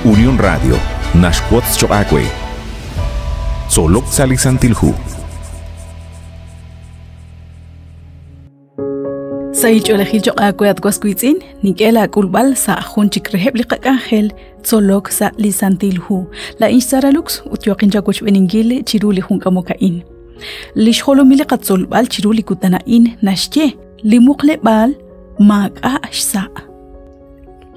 Unión Radio, Nashquatz Choacue, Solok Salisantilhu. Saich olehil Choacue at Guasquitzin, Nikela Kulbal sa Hunchik Reheblica Angel, Solok sa Lisantilhu, La Insaralux, Utiokin Jacoch Beningile, Chiruli Hunkamokain. Lisholo Milikat Solbal, Chiruli Kutanain, Nashye, Limukle Bal, Mag Ashsa.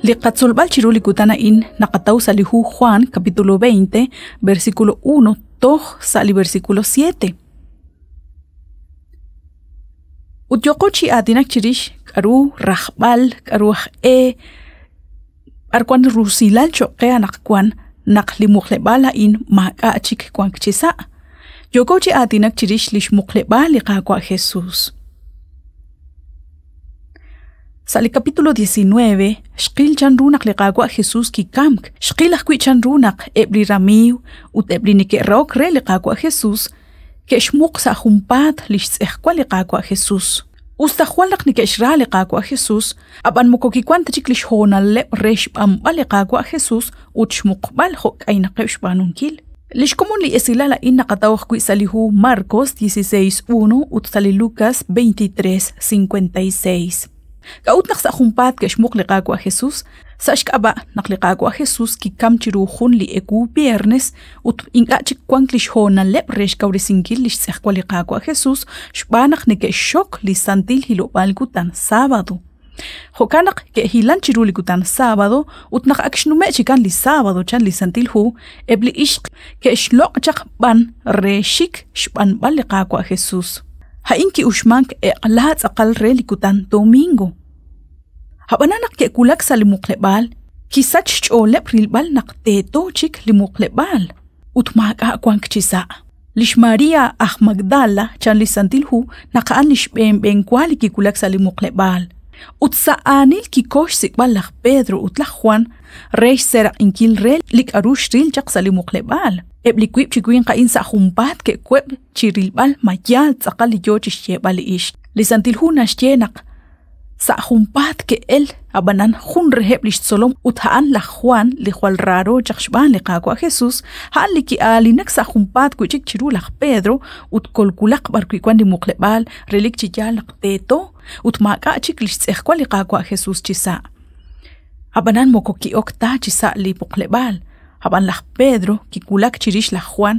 Liqatzolbal chiruli kutanain nakataw sa lihu Juan capítulo 20 versículo 1 toj sali versículo 7. Utyokochi atinak chirish karu rahbal karu arkwan rusilal choqe anakwan naklimuqlebala in maka chik kwan kchisa. Yokochi atinak chirish lishmuqlebal liqaqwa Jesús. Sali capítulo 19, Shqil chan runak liqaqwa Jesús ki kamk, Shqil akwi chan runak ebli ramiu, ut ebli nike raok re liqaqwa Jesús, ke shmuq sa humpat lishtzehkwa liqaqwa Jesús. Ustahwalak nike shra liqaqwa Jesús, aban mokokikwanta chik lishhona lep resh bamba liqaqwa Jesús, ut shmuqbal hok ay naqebshbanunkil. Lishkomun li esilala in nakatawak kwi salihu Marcos 16:1 ut sali Lucas 23:56. Kaut nak sa humpat ke shmuk liqaqwa Jesús, sa shkaba nakliqaqwa Jesús ki kam chiruhun li eku viernes ut inqa chikwang lishhona lep resh kaurisinkil lishsekwa liqaqwa Jesús, shbanak nike shok li santil hilobal gutan sábado. Hokanak ke hilan chiruli gutan sábado ut nak akshnume chikan li sábado chan li santil hu ebli ishq ke shlok chak ban reshik shban bal liqaqwa Jesús. Hainki ushmank lahat aqal re likutan domingo. Habananak ke kulak sa limuqlebal, kisach cholep rilbal naqteto chik limuqlebal. Utmaga kwang kchisa. Lish Maria Magdala chan lisantilhu naqaan lish beng kwali ki kulak sa limuqlebal. Utsaanil ki kosh sikbal lak Pedro utlak Juan, reish sera inkil re lik arush ril chak sa limuqlebal. Ebli kwip chikuin kain sa humpat ke kwep chirilbal mayal tsakal li yo chishyebal ish. Lisantilhu nashyenak sa humpat ke el abanan hun reheb lish solom uthaan la Juan li hual raro chakshban li qaqwa Jesús haan li ki alinak sa humpat kuchik chiru lak Pedro ut kolkulak barkuikwan li muqlebal relik chiyal lak teto ut maka chik lish tsekhkwa li qaqwa Jesús chisa. Abanan moko ki okta chisa li muqlebal. Haban lak Pedro ki kulak chirish lak Juan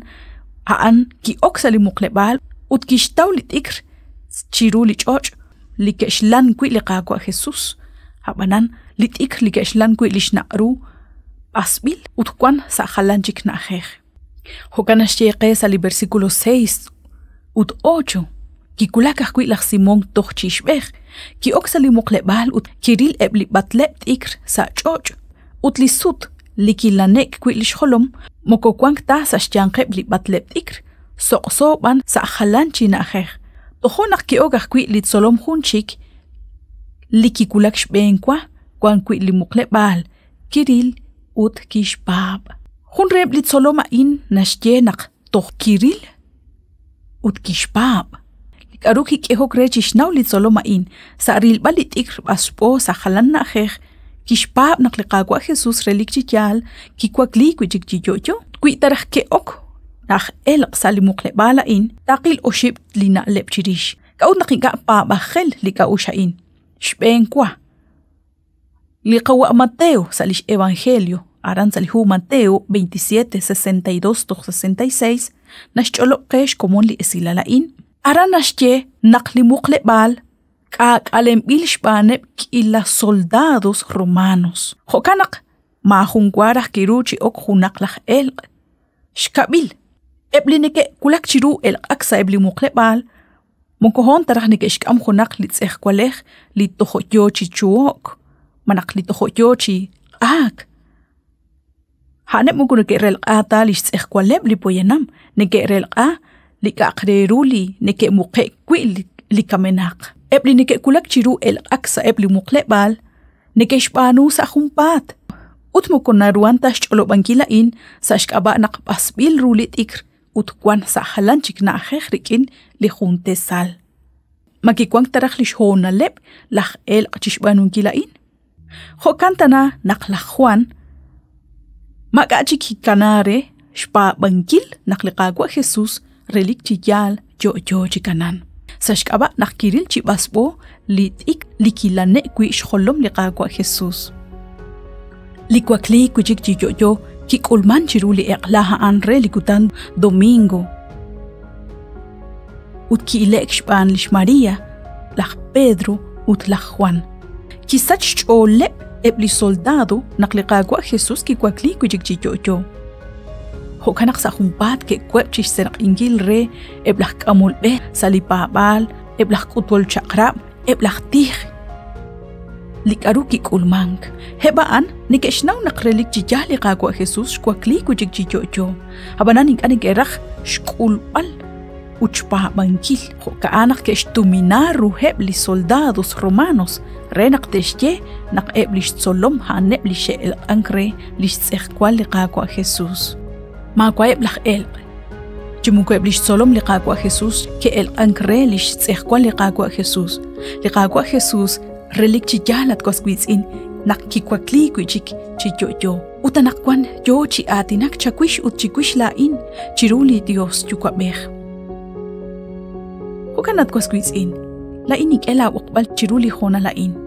haan ki oksa li muqlebal ut kishtaw li tikr chiru li choch li keshlan kwi li qaqwa Jesús. Habanan li tikr li keshlan kwi li shnaqru asbil ut kwan sa khalan chik nakhej. Hokana shyeqe sa li versículo 6 ut 8 ki kulak kwi lak Simón toj chishbej ki oksa li muqlebal ut kiril ebli batlep tikr sa choch ut li sut Liki lanek kwi lishholom, moko kwang ta sa shyanqeb li batlep ikr, soqsoban sa khalan chinajej. Tohonak ki ogah kwi li tsolom hunchik, liki kulak shbenkwa, kwang kwi li muqlebal, kiril ut kishbab. Hunreb li tsoloma in nashyenak toh kiril ut kishbab. Aruki kehok rechishnaw li tsoloma in, sa rilba li tikr baspo sa khalan najej, Kishpab nakliqaqwa Jesús relik chikyal, kikwakli kwichik chiyoyo, kwitaraj ke ok, nach elq sali muqlebala in, taqil oshib li na'leb chirish. Kaud nakinga pa bajel li kausha in. Shbenkwa. Li qawa Mateo salish evangelio, aran salihu Mateo 27:62-66, nashcholo kesh komon li esilala in. Aran nashye nakli muqlebal, Kak alem ilshbaneb kila soldados romanos. Hokanak mahungwaraj kiruchi ok hunaklaj elq. Shkabil. Eblinike kulak chiru elq aksa ebli muqlebal. Monkohon taraj nike shkam hunak litzeh kwalej li tohoyochi chuok. Manak li tohoyochi ak. Hanep mukunike relqata li shtzeh kwaleb li poyenam. Nike relqa li kakreruli nike muqe kwi li kamenak. Ebli nike kulak chiru el aksa ebli muqlebal, nike shbanu sa humpat. Utmo kon naruanta shcholobankila in, sa shkaba naqbasbil rulit ikr, utkwan sa halan chik na rikin li junte sal. Makikwang tarak li shhona lep, lak el chishbanunkila in. Hokantana naqlak Juan, Magachi ki kanare shpa bangil nakliqagwa Jesus relik chiyal yo chikanan. Sashkaba nakiril chibasbo litik likilane kwi shkolom liqagwa Jesus. Likwakli kujik yo kikulman chiruli eqlaha anre likutan domingo. Ut ki ilek shpan lish Maria, lach Pedro ut lach Juan. Kisach chole ebli soldado nakliqagwa Jesus kikwakli kujik yo. Hokanak sa humpat ke kwep chish senak ingil re eblach kamul be salipabal eblach kutol chakrab eblach tih. Likaru kikulmang. Hebaan nikeshnaw nakrelik jijali kagwa Jesus kwakli kujik yo. Habanan aning erach shkulpal uchpa bangkil. Kaanak ke shtuminaru hebli soldados romanos renak teshye nak eblish solom hanep lishe el ankre lish tsehkwal likagwa Jesus. Magwa eblach elq. Chimuko eblish solom liqagwa Jesus ke el ankre lish tsehkwal liqagwa Jesus. Liqagwa Jesus relik chiyalat koskwitsin nak kikwakli kujik chiyoyo. Utanakwan yo chi atinak chakwish ut chikwish lain chiruli Dios chukwabeh. Hukanat koskwitsin lainik ela uqbal chiruli khona lain.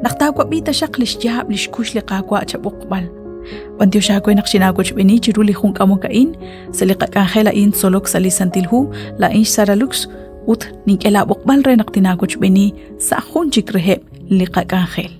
Naktagwa bita shaklish jahab lish kush liqagwa chabuqbal. Bantiyo siya ko naksinagwach bini chiruli khung kamukain salika kankelain solok salisantilhu lain saralux ut ning ela bukbal re naktinagwach bini sa khun chikreheb lika kankel.